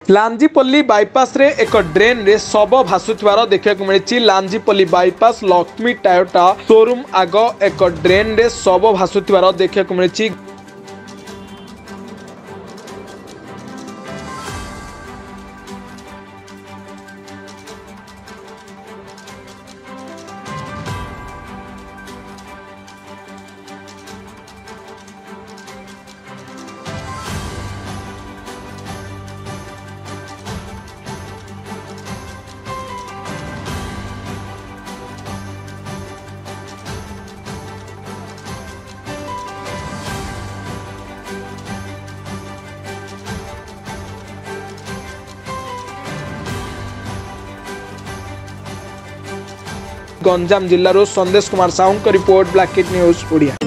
लांजीपल्ली bypass रे एक drain रे शव भासुथिबार देखा मिली। लांजीपल्ली बाईपास लक्ष्मी टायोटा शोरूम आग एक ड्रेन रे शव भासुथिबार देखा मिली। गंजाम जिल्लारो संदेश Kumar Sahu report, black news Odia.